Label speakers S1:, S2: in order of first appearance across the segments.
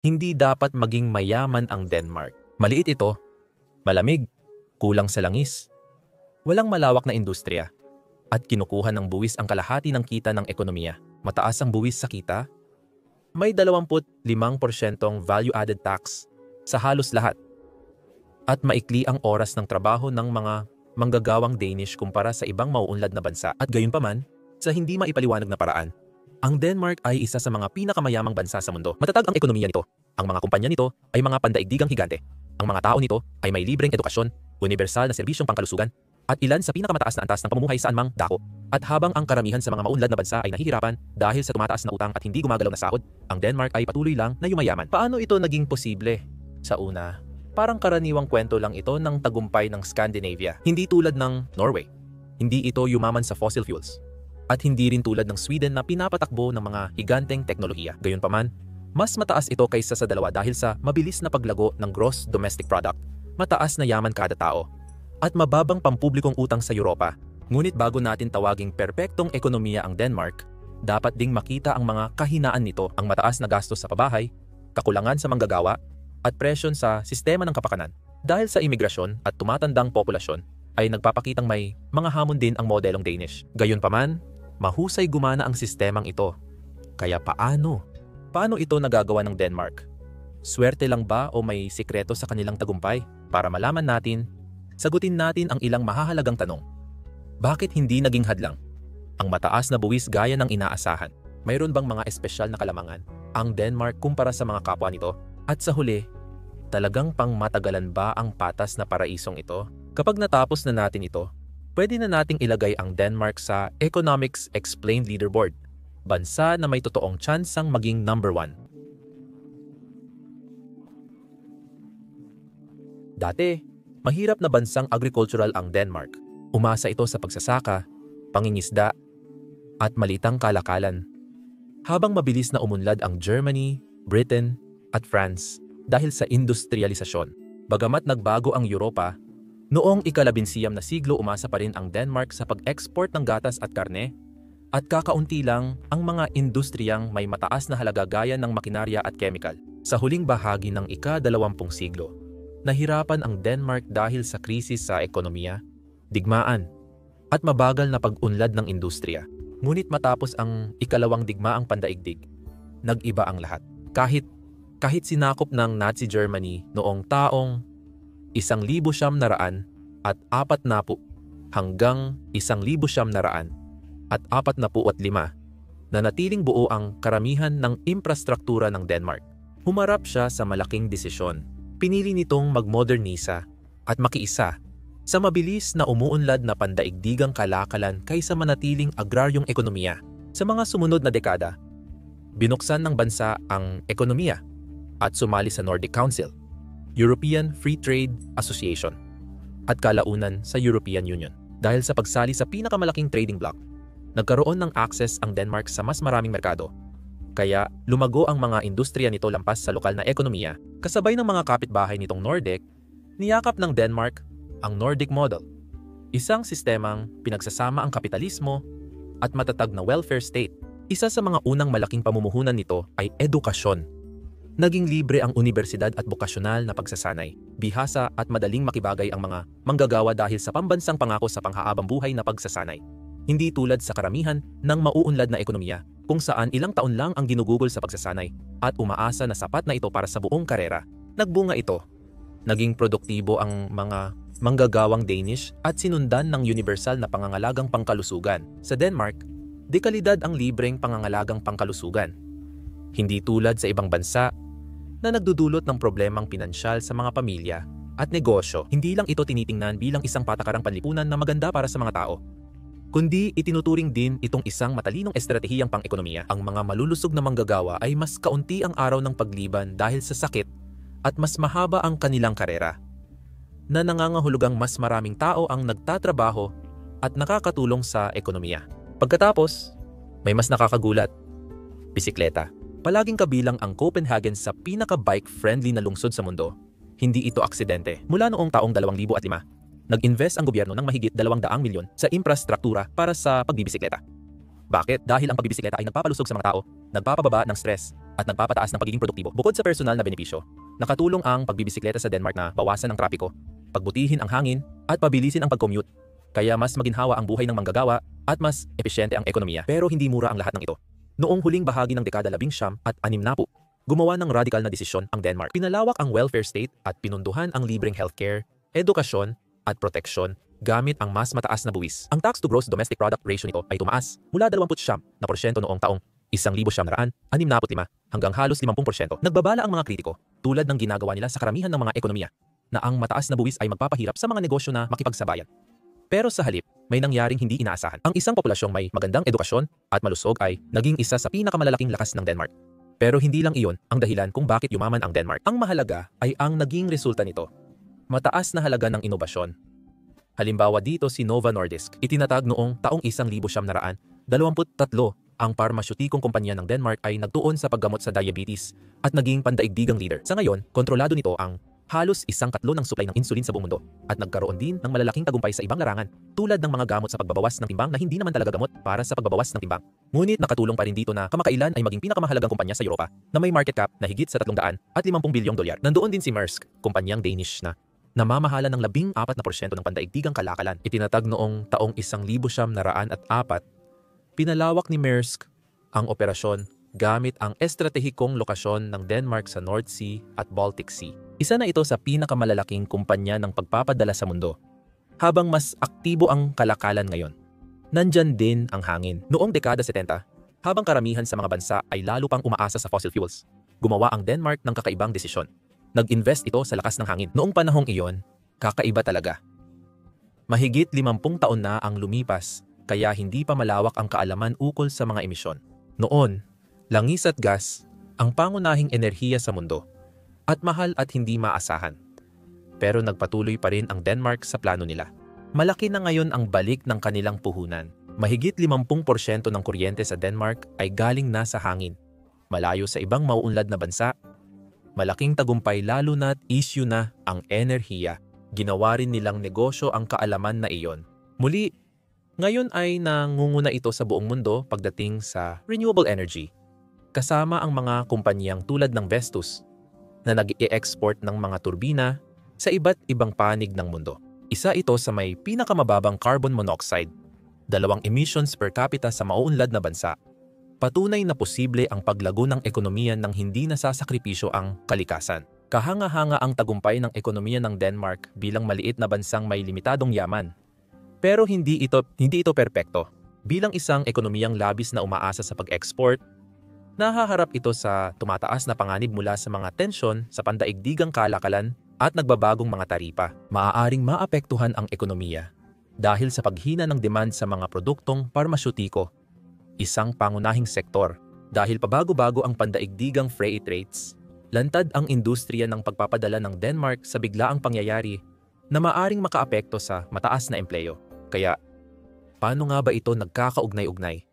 S1: Hindi dapat maging mayaman ang Denmark. Maliit ito, malamig, kulang sa langis, walang malawak na industriya, at kinukuha ng buwis ang kalahati ng kita ng ekonomiya. Mataas ang buwis sa kita, may 25% value-added tax sa halos lahat, at maikli ang oras ng trabaho ng mga manggagawang Danish kumpara sa ibang mauunlad na bansa. At gayunpaman, sa hindi maipaliwanag na paraan, ang Denmark ay isa sa mga pinakamayamang bansa sa mundo. Matatag ang ekonomiya nito. Ang mga kumpanya nito ay mga pandaigdigang higante. Ang mga tao nito ay may libreng edukasyon, universal na serbisyong pangkalusugan, at ilan sa pinakamataas na antas ng pamumuhay saan mang dako. At habang ang karamihan sa mga maunlad na bansa ay nahihirapan dahil sa tumataas na utang at hindi gumagalaw na sahod, ang Denmark ay patuloy lang na yumayaman. Paano ito naging posible? Sa una, parang karaniwang kwento lang ito ng tagumpay ng Scandinavia. Hindi tulad ng Norway. Hindi ito yumaman sa fossil fuels. At hindi rin tulad ng Sweden na pinapatakbo ng mga higanteng teknolohiya. Gayunpaman, mas mataas ito kaysa sa dalawa dahil sa mabilis na paglago ng gross domestic product, mataas na yaman kada tao, at mababang pampublikong utang sa Europa. Ngunit bago natin tawaging perpektong ekonomiya ang Denmark, dapat ding makita ang mga kahinaan nito, ang mataas na gastos sa pabahay, kakulangan sa manggagawa, at presyon sa sistema ng kapakanan. Dahil sa imigrasyon at tumatandang populasyon, ay nagpapakitang may mga hamon din ang modelong Danish. Gayunpaman, mahusay gumana ang sistemang ito. Kaya paano? Paano ito nagagawa ng Denmark? Swerte lang ba o may sikreto sa kanilang tagumpay? Para malaman natin, sagutin natin ang ilang mahahalagang tanong. Bakit hindi naging hadlang ang mataas na buwis gaya ng inaasahan? Mayroon bang mga espesyal na kalamangan ang Denmark kumpara sa mga kapwa nito? At sa huli, talagang pangmatagalan ba ang patas na paraisong ito? Kapag natapos na natin ito, pwede na nating ilagay ang Denmark sa Economics Explained Leaderboard, bansa na may totoong tsansang maging number 1. Dati, mahirap na bansang agricultural ang Denmark. Umasa ito sa pagsasaka, pangingisda, at malitang kalakalan. Habang mabilis na umunlad ang Germany, Britain, at France dahil sa industrialisasyon. Bagamat nagbago ang Europa, noong ika-19 na siglo umasa pa rin ang Denmark sa pag-export ng gatas at karne, at kakaunti lang ang mga industriyang may mataas na halaga gaya ng makinarya at chemical. Sa huling bahagi ng ika-20 siglo, nahirapan ang Denmark dahil sa krisis sa ekonomiya, digmaan, at mabagal na pag-unlad ng industriya. Ngunit matapos ang ikalawang digmaang pandaigdig, nag-iba ang lahat. Kahit sinakop ng Nazi Germany noong taong 1940 hanggang 1945, nanatiling buo ang karamihan ng infrastruktura ng Denmark. Humarap siya sa malaking desisyon. Pinili nitong magmodernisa at makiisa sa mabilis na umuunlad na pandaigdigang kalakalan kaysa manatiling agraryong ekonomiya. Sa mga sumunod na dekada, binuksan ng bansa ang ekonomiya at sumali sa Nordic Council, European Free Trade Association, at kalaunan sa European Union. Dahil sa pagsali sa pinakamalaking trading bloc, nagkaroon ng access ang Denmark sa mas maraming merkado. Kaya lumago ang mga industriya nito lampas sa lokal na ekonomiya. Kasabay ng mga kapitbahay nitong Nordic, niyakap ng Denmark ang Nordic Model, isang sistemang pinagsasama ang kapitalismo at matatag na welfare state. Isa sa mga unang malaking pamumuhunan nito ay edukasyon. Naging libre ang unibersidad at bokasyonal na pagsasanay. Bihasa at madaling makibagay ang mga manggagawa dahil sa pambansang pangako sa panghahabang buhay na pagsasanay. Hindi tulad sa karamihan ng mauunlad na ekonomiya, kung saan ilang taon lang ang ginugugol sa pagsasanay at umaasa na sapat na ito para sa buong karera. Nagbunga ito. Naging produktibo ang mga manggagawang Danish at sinundan ng universal na pangangalagang pangkalusugan. Sa Denmark, dekalidad ang libreng pangangalagang pangkalusugan. Hindi tulad sa ibang bansa na nagdudulot ng problemang pinansyal sa mga pamilya at negosyo. Hindi lang ito tinitingnan bilang isang patakarang panlipunan na maganda para sa mga tao, kundi itinuturing din itong isang matalinong estratehiyang pang-ekonomiya. Ang mga malulusog na manggagawa ay mas kaunti ang araw ng pagliban dahil sa sakit at mas mahaba ang kanilang karera, na nangangahulugang mas maraming tao ang nagtatrabaho at nakakatulong sa ekonomiya. Pagkatapos, may mas nakakagulat. Bisikleta. Palaging kabilang ang Copenhagen sa pinaka-bike-friendly na lungsod sa mundo. Hindi ito aksidente. Mula noong taong 2005, nag-invest ang gobyerno ng mahigit 200 milyon sa infrastruktura para sa pagbibisikleta. Bakit? Dahil ang pagbibisikleta ay nagpapalusog sa mga tao, nagpapababa ng stress, at nagpapataas ng pagiging produktibo. Bukod sa personal na benepisyo, nakatulong ang pagbibisikleta sa Denmark na bawasan ang trapiko, pagbutihin ang hangin, at pabilisin ang pag-commute. Kaya mas maginhawa ang buhay ng manggagawa at mas epesyente ang ekonomiya. Pero hindi mura ang lahat ng ito. Noong huling bahagi ng dekada 19 at 60, gumawa ng radikal na desisyon ang Denmark. Pinalawak ang welfare state at pinunduhan ang libreng healthcare, edukasyon, at proteksyon gamit ang mas mataas na buwis. Ang tax to gross domestic product ratio nito ay tumaas mula 29% noong taong 1965 hanggang halos 50%. Nagbabala ang mga kritiko, tulad ng ginagawa nila sa karamihan ng mga ekonomiya, na ang mataas na buwis ay magpapahirap sa mga negosyo na makipagsabayan. Pero sa halip, may nangyaring hindi inaasahan. Ang isang populasyong may magandang edukasyon at malusog ay naging isa sa pinakamalalaking lakas ng Denmark. Pero hindi lang iyon ang dahilan kung bakit yumaman ang Denmark. Ang mahalaga ay ang naging resulta nito. Mataas na halaga ng inobasyon. Halimbawa dito si Novo Nordisk, itinatag noong taong 1923, ang parmasyotikong kumpanya ng Denmark ay nagtuon sa paggamot sa diabetes at naging pandaigdigang leader. Sa ngayon, kontrolado nito ang halos 1/3 ng supply ng insulin sa buong mundo at nagkaroon din ng malalaking tagumpay sa ibang larangan tulad ng mga gamot sa pagbabawas ng timbang na hindi naman talaga gamot para sa pagbabawas ng timbang. Ngunit nakatulong pa rin dito na kamakailan ay maging pinakamahalagang kumpanya sa Europa na may market cap na higit sa $350 bilyong. Nandoon din si Maersk, kumpanyang Danish na namamahala ng 14% ng pandaigdigang kalakalan. Itinatag noong taong 1904, pinalawak ni Maersk ang operasyon gamit ang estratehikong lokasyon ng Denmark sa North Sea at Baltic Sea. Isa na ito sa pinakamalalaking kumpanya ng pagpapadala sa mundo. Habang mas aktibo ang kalakalan ngayon, nandyan din ang hangin. Noong dekada 70, habang karamihan sa mga bansa ay lalo pang umaasa sa fossil fuels, gumawa ang Denmark ng kakaibang desisyon. Nag-invest ito sa lakas ng hangin. Noong panahong iyon, kakaiba talaga. Mahigit 50 taon na ang lumipas, kaya hindi pa malawak ang kaalaman ukol sa mga emisyon. Noon, langis at gas ang pangunahing enerhiya sa mundo at mahal at hindi maasahan. Pero nagpatuloy pa rin ang Denmark sa plano nila. Malaki na ngayon ang balik ng kanilang puhunan. Mahigit 50% ng kuryente sa Denmark ay galing na sa hangin. Malayo sa ibang mauunlad na bansa, malaking tagumpay lalo na't issue na ang enerhiya. Ginawa rin nilang negosyo ang kaalaman na iyon. Muli, ngayon ay nangunguna ito sa buong mundo pagdating sa renewable energy. Kasama ang mga kumpanyang tulad ng Vestas na nag-i-export ng mga turbina sa iba't ibang panig ng mundo. Isa ito sa may pinakamababang carbon monoxide, 2 emissions per capita sa mauunlad na bansa. Patunay na posible ang paglago ng ekonomiya ng hindi nasasakripisyo ang kalikasan. Kahanga-hanga ang tagumpay ng ekonomiya ng Denmark bilang maliit na bansang may limitadong yaman. Pero hindi ito perpekto. Bilang isang ekonomiyang labis na umaasa sa pag-export, nahaharap ito sa tumataas na panganib mula sa mga tensyon sa pandaigdigang kalakalan at nagbabagong mga taripa. Maaaring maapektuhan ang ekonomiya dahil sa paghina ng demand sa mga produktong parmasyutiko, isang pangunahing sektor. Dahil pabago-bago ang pandaigdigang freight rates, lantad ang industriya ng pagpapadala ng Denmark sa biglaang pangyayari na maaring makaapekto sa mataas na empleyo. Kaya, paano nga ba ito nagkakaugnay-ugnay?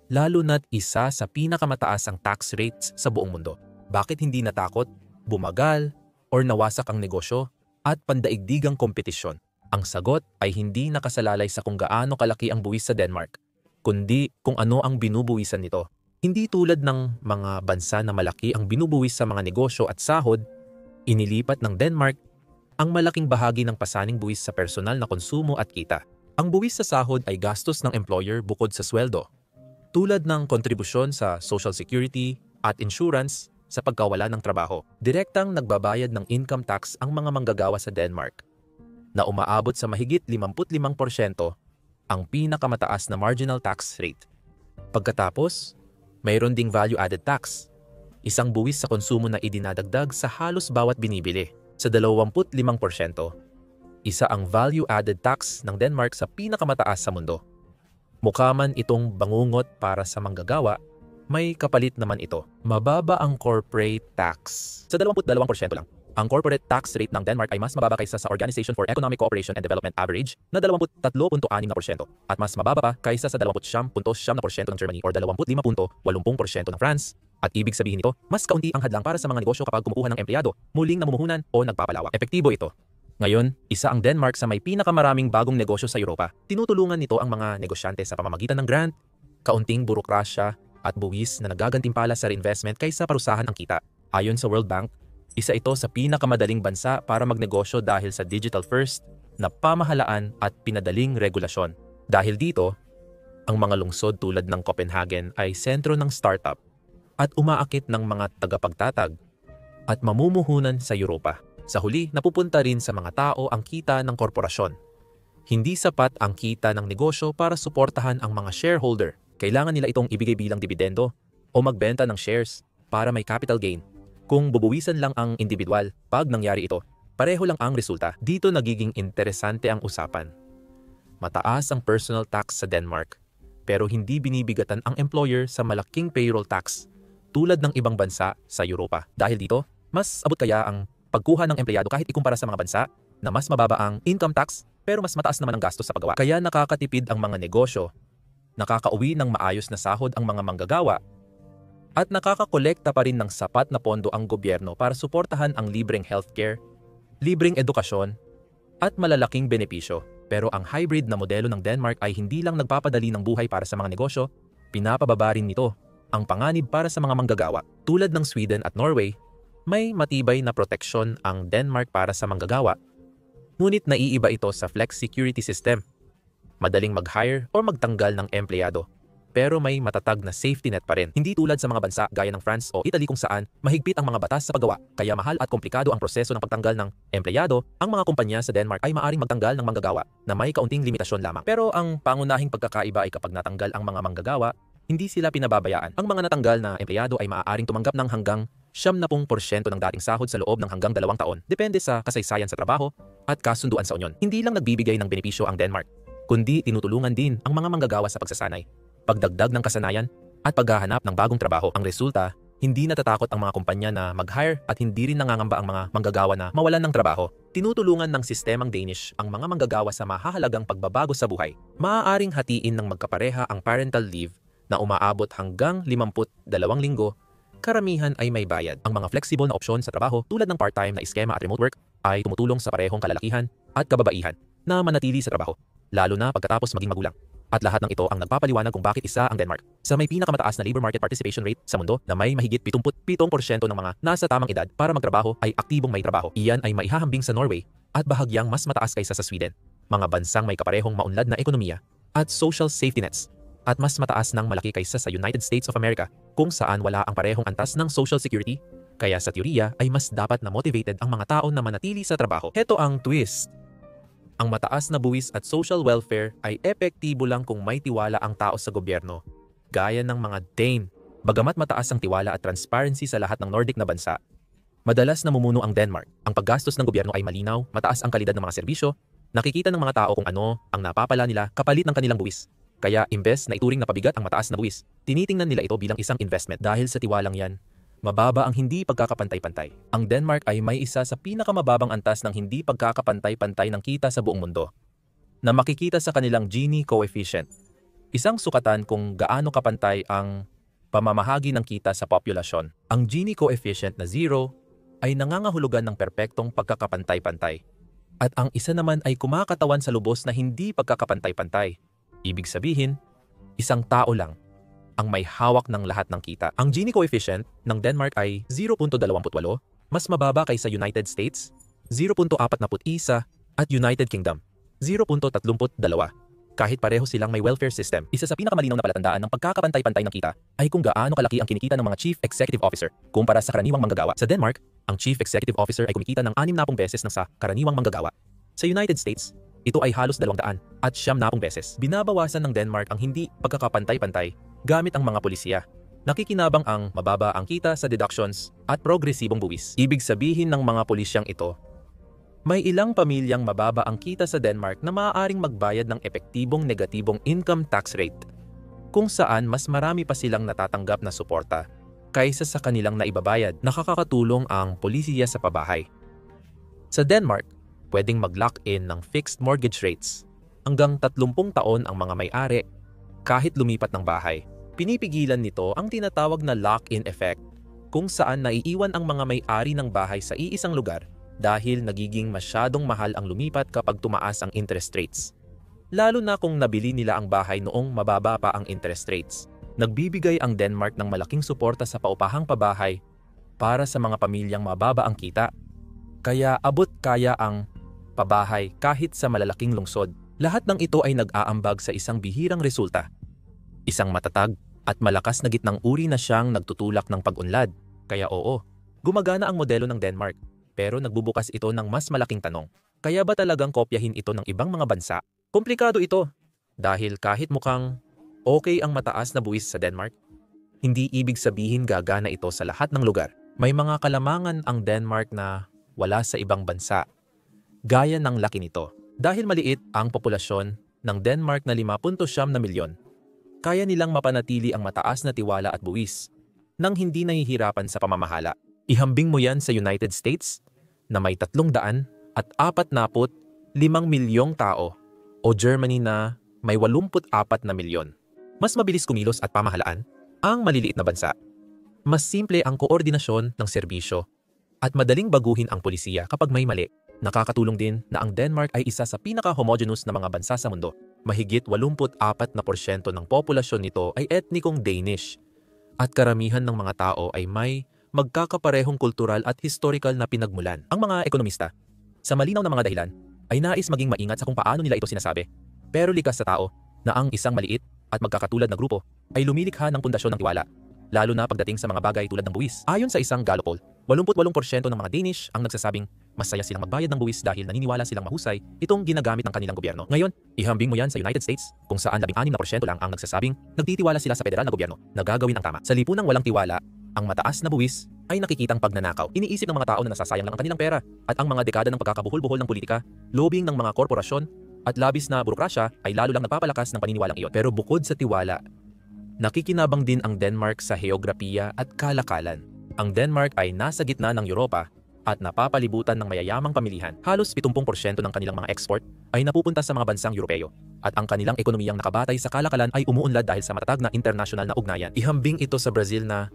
S1: Lalo na't isa sa pinakamataas ang tax rates sa buong mundo. Bakit hindi natakot, bumagal, or nawasak ang negosyo at pandaigdigang kompetisyon? Ang sagot ay hindi nakasalalay sa kung gaano kalaki ang buwis sa Denmark, kundi kung ano ang binubuwisan nito. Hindi tulad ng mga bansa na malaki ang binubuwis sa mga negosyo at sahod, inilipat ng Denmark ang malaking bahagi ng pasaning buwis sa personal na konsumo at kita. Ang buwis sa sahod ay gastos ng employer bukod sa sweldo, tulad ng kontribusyon sa Social Security at insurance sa pagkawala ng trabaho. Direktang nagbabayad ng income tax ang mga manggagawa sa Denmark, na umaabot sa mahigit 55%, ang pinakamataas na marginal tax rate. Pagkatapos, mayroon ding value-added tax, isang buwis sa konsumo na idinadagdag sa halos bawat binibili. Sa 25%, isa ang value-added tax ng Denmark sa pinakamataas sa mundo. Mukha man itong bangungot para sa manggagawa, may kapalit naman ito. Mababa ang corporate tax. Sa 22% lang. Ang corporate tax rate ng Denmark ay mas mababa kaysa sa Organization for Economic Cooperation and Development average na 23.6% at mas mababa pa kaysa sa 20.7% ng Germany or 25.80% ng France. At ibig sabihin nito, mas kaunti ang hadlang para sa mga negosyo kapag kumukuha ng empleyado, muling namumuhunan o nagpapalawak. Epektibo ito. Ngayon, isa ang Denmark sa may pinakamaraming bagong negosyo sa Europa. Tinutulungan nito ang mga negosyante sa pamamagitan ng grant, kaunting burokrasya at buwis na nagagantimpala sa reinvestment kaysa parusahan ang kita. Ayon sa World Bank, isa ito sa pinakamadaling bansa para magnegosyo dahil sa digital first na pamahalaan at pinadaling regulasyon. Dahil dito, ang mga lungsod tulad ng Copenhagen ay sentro ng startup at umaakit ng mga tagapagtatag at mamumuhunan sa Europa. Sa huli, napupunta rin sa mga tao ang kita ng korporasyon. Hindi sapat ang kita ng negosyo para suportahan ang mga shareholder. Kailangan nila itong ibigay bilang dibidendo o magbenta ng shares para may capital gain. Kung bubuwisan lang ang individual, pag nangyari ito, pareho lang ang resulta. Dito nagiging interesante ang usapan. Mataas ang personal tax sa Denmark, pero hindi binibigatan ang employer sa malaking payroll tax tulad ng ibang bansa sa Europa. Dahil dito, mas abot kaya ang pagkuha ng empleyado kahit ikumpara sa mga bansa na mas mababa ang income tax pero mas mataas naman ang gastos sa paggawa. Kaya nakakatipid ang mga negosyo, nakakauwi ng maayos na sahod ang mga manggagawa, at nakakakolekta pa rin ng sapat na pondo ang gobyerno para suportahan ang libreng healthcare, libreng edukasyon, at malalaking benepisyo. Pero ang hybrid na modelo ng Denmark ay hindi lang nagpapadali ng buhay para sa mga negosyo, pinapababa rin nito ang panganib para sa mga manggagawa. Tulad ng Sweden at Norway, may matibay na proteksyon ang Denmark para sa manggagawa. Ngunit naiiba ito sa flex security system. Madaling mag-hire o magtanggal ng empleyado, pero may matatag na safety net pa rin. Hindi tulad sa mga bansa gaya ng France o Italy kung saan mahigpit ang mga batas sa paggawa, kaya mahal at komplikado ang proseso ng pagtanggal ng empleyado. Ang mga kumpanya sa Denmark ay maaring magtanggal ng manggagawa na may kaunting limitasyon lamang. Pero ang pangunahing pagkakaiba ay kapag natanggal ang mga manggagawa, hindi sila pinababayaan. Ang mga natanggal na empleyado ay maaaring tumanggap ng hanggang 70% ng dating sahod sa loob ng hanggang 2 taon. Depende sa kasaysayan sa trabaho at kasunduan sa unyon. Hindi lang nagbibigay ng benepisyo ang Denmark, kundi tinutulungan din ang mga manggagawa sa pagsasanay, pagdagdag ng kasanayan, at paghahanap ng bagong trabaho. Ang resulta, hindi natatakot ang mga kumpanya na mag-hire at hindi rin nangangamba ang mga manggagawa na mawalan ng trabaho. Tinutulungan ng sistemang Danish ang mga manggagawa sa mahahalagang pagbabago sa buhay. Maaaring hatiin ng magkapareha ang parental leave na umaabot hanggang 52 linggo. Karamihan ay may bayad. Ang mga flexible na opsyon sa trabaho tulad ng part-time na eskema at remote work ay tumutulong sa parehong kalalakihan at kababaihan na manatili sa trabaho, lalo na pagkatapos maging magulang. At lahat ng ito ang nagpapaliwanag kung bakit isa ang Denmark sa may pinakamataas na labor market participation rate sa mundo na may mahigit 77% ng mga nasa tamang edad para magtrabaho ay aktibong may trabaho. Iyan ay maihahambing sa Norway at bahagyang mas mataas kaysa sa Sweden, mga bansang may kaparehong maunlad na ekonomiya at social safety nets, at mas mataas ng malaki kaysa sa United States of America kung saan wala ang parehong antas ng social security. Kaya sa teorya ay mas dapat na motivated ang mga tao na manatili sa trabaho. Heto ang twist. Ang mataas na buwis at social welfare ay epektibo lang kung may tiwala ang tao sa gobyerno, gaya ng mga Dane. Bagamat mataas ang tiwala at transparency sa lahat ng Nordic na bansa, madalas namumuno ang Denmark. Ang paggastos ng gobyerno ay malinaw, mataas ang kalidad ng mga serbisyo, nakikita ng mga tao kung ano ang napapala nila kapalit ng kanilang buwis. Kaya imbes na ituring na pabigat ang mataas na buwis, tinitingnan nila ito bilang isang investment. Dahil sa tiwalang yan, mababa ang hindi pagkakapantay-pantay. Ang Denmark ay may isa sa pinakamababang antas ng hindi pagkakapantay-pantay ng kita sa buong mundo, na makikita sa kanilang Gini coefficient, isang sukatan kung gaano kapantay ang pamamahagi ng kita sa populasyon. Ang Gini coefficient na 0 ay nangangahulugan ng perpektong pagkakapantay-pantay, at ang isa naman ay kumakatawan sa lubos na hindi pagkakapantay-pantay. Ibig sabihin, isang tao lang ang may hawak ng lahat ng kita. Ang Gini coefficient ng Denmark ay 0.28, mas mababa kaysa United States, 0.41, at United Kingdom, 0.32. Kahit pareho silang may welfare system, isa sa pinakamalinaw na palatandaan ng pagkakapantay-pantay ng kita ay kung gaano kalaki ang kinikita ng mga chief executive officer kumpara sa karaniwang manggagawa. Sa Denmark, ang chief executive officer ay kumikita ng 60 beses ng sa karaniwang manggagawa. Sa United States, ito ay halos 200 at 90 beses. Binabawasan ng Denmark ang hindi pagkakapantay-pantay gamit ang mga pulisya. Nakikinabang ang mababa ang kita sa deductions at progresibong buwis. Ibig sabihin ng mga pulisyang ito, may ilang pamilyang mababa ang kita sa Denmark na maaaring magbayad ng epektibong negatibong income tax rate, kung saan mas marami pa silang natatanggap na suporta kaysa sa kanilang naibabayad. Nakakatulong ang polisiya sa pabahay. Sa Denmark, pwedeng mag-lock-in ng fixed mortgage rates. Hanggang 30 taon ang mga may-ari kahit lumipat ng bahay. Pinipigilan nito ang tinatawag na lock-in effect, kung saan naiiwan ang mga may-ari ng bahay sa iisang lugar dahil nagiging masyadong mahal ang lumipat kapag tumaas ang interest rates. Lalo na kung nabili nila ang bahay noong mababa pa ang interest rates. Nagbibigay ang Denmark ng malaking suporta sa paupahang pabahay para sa mga pamilyang mababa ang kita. Kaya abot kaya ang pabahay kahit sa malalaking lungsod. Lahat ng ito ay nag-aambag sa isang bihirang resulta. Isang matatag at malakas na gitnang uri na siyang nagtutulak ng pag-unlad. Kaya oo, gumagana ang modelo ng Denmark, pero nagbubukas ito ng mas malaking tanong. Kaya ba talagang kopyahin ito ng ibang mga bansa? Komplikado ito. Dahil kahit mukhang okay ang mataas na buwis sa Denmark, hindi ibig sabihin gagana ito sa lahat ng lugar. May mga kalamangan ang Denmark na wala sa ibang bansa, gaya ng laki nito. Dahil maliit ang populasyon ng Denmark na 5.9 na milyon, kaya nilang mapanatili ang mataas na tiwala at buwis nang hindi nahihirapan sa pamamahala. Ihambing mo yan sa United States na may 345 milyong tao o Germany na may 84 na milyon. Mas mabilis kumilos at pamahalaan ang maliliit na bansa. Mas simple ang koordinasyon ng serbisyo at madaling baguhin ang polisiya kapag may mali. Nakakatulong din na ang Denmark ay isa sa pinaka-homogeneous na mga bansa sa mundo. Mahigit 84% ng populasyon nito ay etnikong Danish at karamihan ng mga tao ay may magkakaparehong kultural at historical na pinagmulan. Ang mga ekonomista, sa malinaw na mga dahilan, ay nais maging maingat sa kung paano nila ito sinasabi. Pero likas sa tao na ang isang maliit at magkakatulad na grupo ay lumilikha ng pundasyon ng tiwala, lalo na pagdating sa mga bagay tulad ng buwis. Ayon sa isang Gallup poll, 88% ng mga Danish ang nagsasabing masaya silang magbayad ng buwis dahil naniniwala silang mahusay itong ginagamit ng kanilang gobyerno. Ngayon, ihambing mo yan sa United States kung saan 16% lang ang nagsasabing nagtitiwala sila sa federal na gobyerno na gagawin ang tama. Sa lipunang walang tiwala, ang mataas na buwis ay nakikitang pagnanakaw. Iniisip ng mga tao na nasasayang lang ang kanilang pera at ang mga dekada ng pagkakabuhol-buhol ng politika, lobbying ng mga korporasyon at labis na burokrasya ay lalo lang nagpapalakas ng paniniwalang iyon. Pero bukod sa tiwala, nakikinabang din ang Denmark sa heograpiya at kalakalan. Ang Denmark ay nasa gitna ng Europa at napapalibutan ng mayayamang pamilihan. Halos 70% ng kanilang mga export ay napupunta sa mga bansang Europeo at ang kanilang ekonomiyang nakabatay sa kalakalan ay umuunlad dahil sa matatag na internasyonal na ugnayan. Ihambing ito sa Brazil na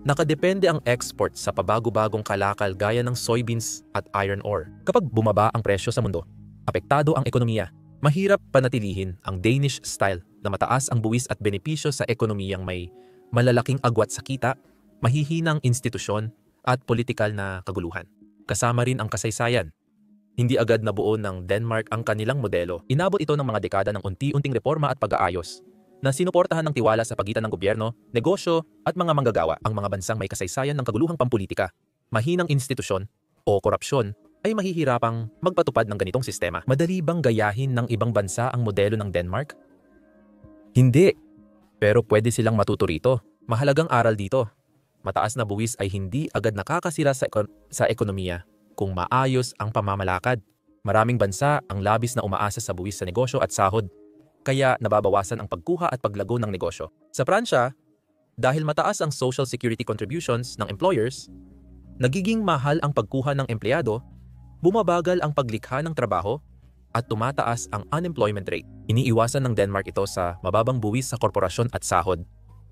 S1: nakadepende ang export sa pabago-bagong kalakal gaya ng soybeans at iron ore. Kapag bumaba ang presyo sa mundo, apektado ang ekonomiya. Mahirap panatilihin ang Danish style na mataas ang buwis at benepisyo sa ekonomiyang may malalaking agwat sa kita, mahihinang institusyon at politikal na kaguluhan. Kasama rin ang kasaysayan. Hindi agad nabuo ng Denmark ang kanilang modelo. Inabot ito ng mga dekada ng unti-unting reforma at pag-aayos na sinuportahan ng tiwala sa pagitan ng gobyerno, negosyo at mga manggagawa. Ang mga bansang may kasaysayan ng kaguluhang pampulitika, mahinang institusyon o korupsyon ay mahihirapang magpatupad ng ganitong sistema. Madali bang gayahin ng ibang bansa ang modelo ng Denmark? Hindi. Pero pwede silang matuto rito. Mahalagang aral dito. Mataas na buwis ay hindi agad nakakasira sa ekonomiya kung maayos ang pamamalakad. Maraming bansa ang labis na umaasa sa buwis sa negosyo at sahod, kaya nababawasan ang pagkuha at paglago ng negosyo. Sa Pransya, dahil mataas ang social security contributions ng employers, nagiging mahal ang pagkuha ng empleyado, bumabagal ang paglikha ng trabaho, at tumataas ang unemployment rate. Iniiwasan ng Denmark ito sa mababang buwis sa korporasyon at sahod,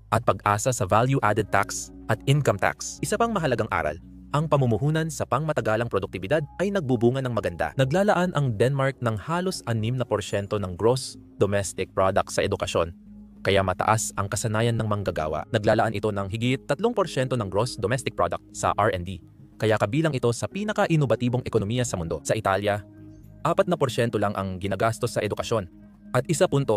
S1: at pag-asa sa value-added tax at income tax. Isa pang mahalagang aral, ang pamumuhunan sa pangmatagalang produktibidad ay nagbubunga ng maganda. Naglalaan ang Denmark ng halos 6% ng gross domestic product sa edukasyon, kaya mataas ang kasanayan ng manggagawa. Naglalaan ito ng higit 3% ng gross domestic product sa R&D, kaya kabilang ito sa pinaka-inobatibong ekonomiya sa mundo. Sa Italia, 4% lang ang ginagastos sa edukasyon at 1.4%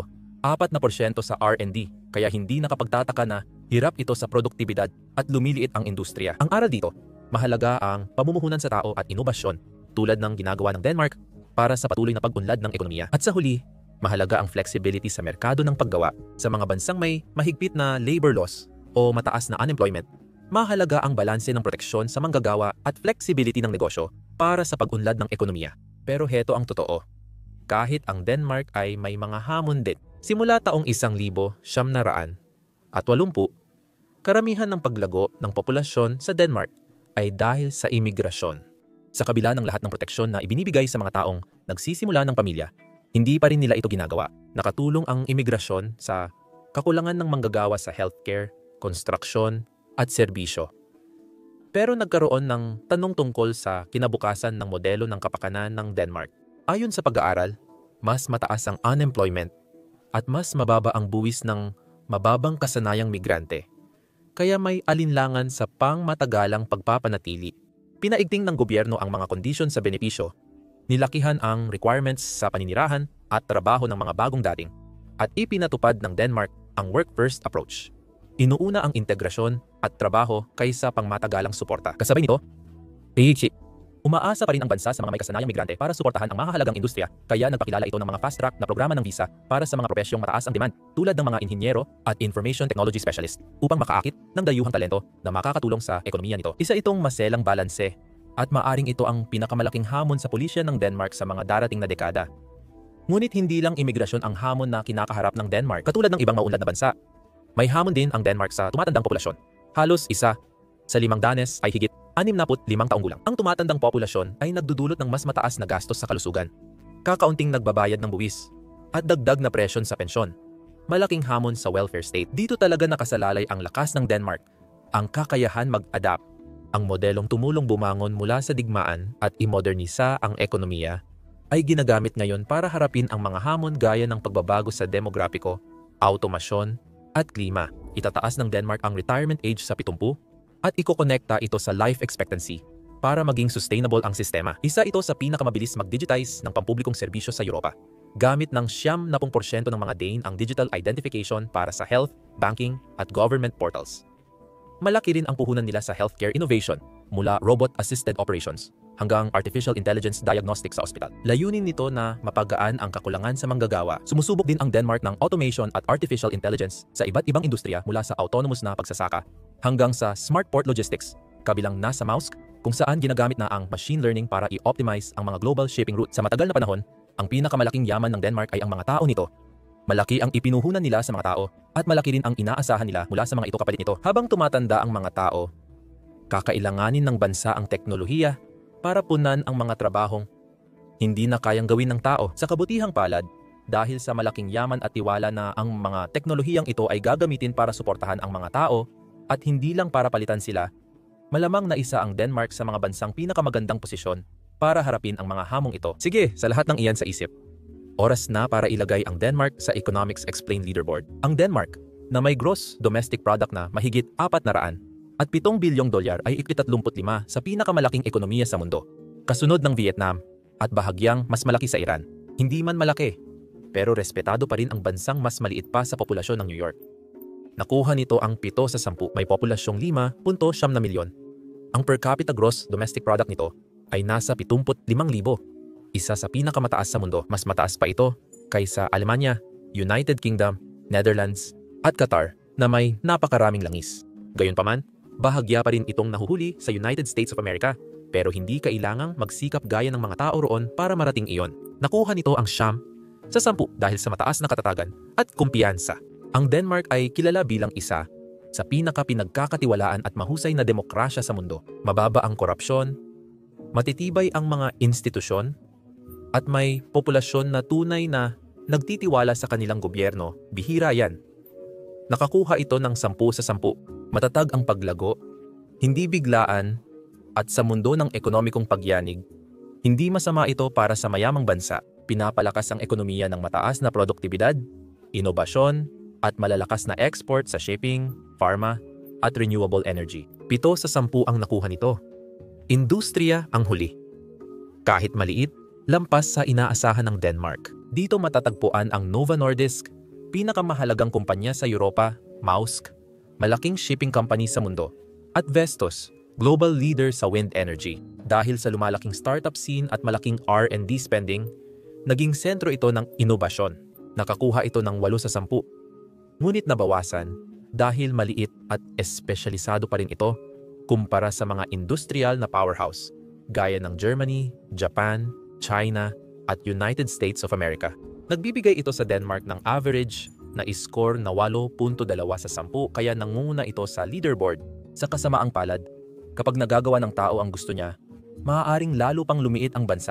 S1: sa R&D, kaya hindi nakapagtataka na hirap ito sa produktibidad at lumiliit ang industriya. Ang aral dito, mahalaga ang pamumuhunan sa tao at inobasyon tulad ng ginagawa ng Denmark para sa patuloy na pag-unlad ng ekonomiya. At sa huli, mahalaga ang flexibility sa merkado ng paggawa. Sa mga bansang may mahigpit na labor laws o mataas na unemployment, mahalaga ang balanse ng proteksyon sa manggagawa at flexibility ng negosyo para sa pag-unlad ng ekonomiya. Pero heto ang totoo. Kahit ang Denmark ay may mga hamon din, simula taong 1980 at 80, karamihan ng paglago ng populasyon sa Denmark ay dahil sa imigrasyon. Sa kabila ng lahat ng proteksyon na ibinibigay sa mga taong nagsisimula ng pamilya, hindi pa rin nila ito ginagawa. Nakatulong ang imigrasyon sa kakulangan ng manggagawa sa healthcare, construction, at serbisyo. Pero nagkaroon ng tanong tungkol sa kinabukasan ng modelo ng kapakanan ng Denmark. Ayon sa pag-aaral, mas mataas ang unemployment at mas mababa ang buwis ng mababang kasanayang migrante, kaya may alinlangan sa pangmatagalang pagpapanatili. Pinaigting ng gobyerno ang mga kondisyon sa benepisyo, nilakihan ang requirements sa paninirahan at trabaho ng mga bagong dating, at ipinatupad ng Denmark ang work-first approach. Inuuna ang integrasyon at trabaho kaysa pangmatagalang suporta. Kasabay nito, umaasa pa rin ang bansa sa mga may kasanayang migrante para suportahan ang mahahalagang industriya, kaya nagpakilala ito ng mga fast-track na programa ng visa para sa mga propesyong mataas ang demand tulad ng mga inhinyero at information technology specialist upang makaakit ng dayuhang talento na makakatulong sa ekonomiya nito. Isa itong maselang balanse at maaring ito ang pinakamalaking hamon sa pulisya ng Denmark sa mga darating na dekada. Ngunit hindi lang imigrasyon ang hamon na kinakaharap ng Denmark katulad ng ibang maunlad na bansa. May hamon din ang Denmark sa tumatandang populasyon. Halos 1 sa 5 Danes ay higit 65 taong gulang. Ang tumatandang populasyon ay nagdudulot ng mas mataas na gastos sa kalusugan, kakaunting nagbabayad ng buwis, at dagdag na presyon sa pensyon. Malaking hamon sa welfare state. Dito talaga nakasalalay ang lakas ng Denmark, ang kakayahan mag-adapt, ang modelong tumulong bumangon mula sa digmaan at imodernisa ang ekonomiya ay ginagamit ngayon para harapin ang mga hamon gaya ng pagbabago sa demograpiko, automasyon, at klima. Itataas ng Denmark ang retirement age sa 70 at ikokonekta ito sa life expectancy para maging sustainable ang sistema. Isa ito sa pinakamabilis mag-digitize ng pampublikong serbisyo sa Europa. Gamit ng 70% ng mga Dane ang digital identification para sa health, banking, at government portals. Malaki rin ang puhunan nila sa healthcare innovation mula robot-assisted operations hanggang artificial intelligence diagnostics sa ospital. Layunin nito na mapagaan ang kakulangan sa manggagawa. Sumusubok din ang Denmark ng automation at artificial intelligence sa iba't ibang industriya mula sa autonomous na pagsasaka hanggang sa smart port logistics, kabilang na sa Maersk, kung saan ginagamit na ang machine learning para i-optimize ang mga global shipping route. Sa matagal na panahon, ang pinakamalaking yaman ng Denmark ay ang mga tao nito. Malaki ang ipinuhunan nila sa mga tao at malaki rin ang inaasahan nila mula sa mga ito kapalit nito. Habang tumatanda ang mga tao, kakailanganin ng bansa ang teknolohiya para punan ang mga trabahong hindi na kayang gawin ng tao. Sa kabutihang palad, dahil sa malaking yaman at tiwala na ang mga teknolohiyang ito ay gagamitin para suportahan ang mga tao at hindi lang para palitan sila, malamang na isa ang Denmark sa mga bansang pinakamagandang posisyon para harapin ang mga hamong ito. Sige, sa lahat ng iyan sa isip, oras na para ilagay ang Denmark sa Economics Explained Leaderboard. Ang Denmark, na may gross domestic product na mahigit 400 at $7 bilyong ay ika-35 sa pinakamalaking ekonomiya sa mundo, kasunod ng Vietnam at bahagyang mas malaki sa Iran. Hindi man malaki, pero respetado pa rin ang bansang mas maliit pa sa populasyon ng New York. Nakuha nito ang 7 sa 10, may populasyong 5.9 na milyon. Ang per capita gross domestic product nito ay nasa 75,000, isa sa pinakamataas sa mundo. Mas mataas pa ito kaysa Alemanya, United Kingdom, Netherlands, at Qatar na may napakaraming langis. Gayunpaman, bahagya pa rin itong nahuhuli sa United States of America, pero hindi kailangang magsikap gaya ng mga tao roon para marating iyon. Nakuha nito ang 9 sa 10 dahil sa mataas na katatagan at kumpiyansa. Ang Denmark ay kilala bilang isa sa pinagkakatiwalaan at mahusay na demokrasya sa mundo. Mababa ang korupsyon, matitibay ang mga institusyon, at may populasyon na tunay na nagtitiwala sa kanilang gobyerno. Bihira yan. Nakakuha ito ng 10 sa 10. Matatag ang paglago, hindi biglaan, at sa mundo ng ekonomikong pagyanig, hindi masama ito para sa mayamang bansa. Pinapalakas ang ekonomiya ng mataas na produktibidad, inobasyon, at malalakas na export sa shipping, pharma, at renewable energy. 7 sa 10 ang nakuha nito. Industriya ang huli. Kahit maliit, lampas sa inaasahan ng Denmark. Dito matatagpuan ang Novo Nordisk, pinakamahalagang kumpanya sa Europa, Maersk, malaking shipping company sa mundo, at Vestas, global leader sa wind energy. Dahil sa lumalaking startup scene at malaking R&D spending, naging sentro ito ng inobasyon. Nakakuha ito ng 8 sa 10. Ngunit nabawasan dahil maliit at espesyalisado pa rin ito kumpara sa mga industrial na powerhouse gaya ng Germany, Japan, China, at United States of America. Nagbibigay ito sa Denmark ng average na score na 8.2 sa 10, kaya nangunguna ito sa leaderboard. Sa kasamaang palad, kapag nagagawa ng tao ang gusto niya, maaaring lalo pang lumiit ang bansa.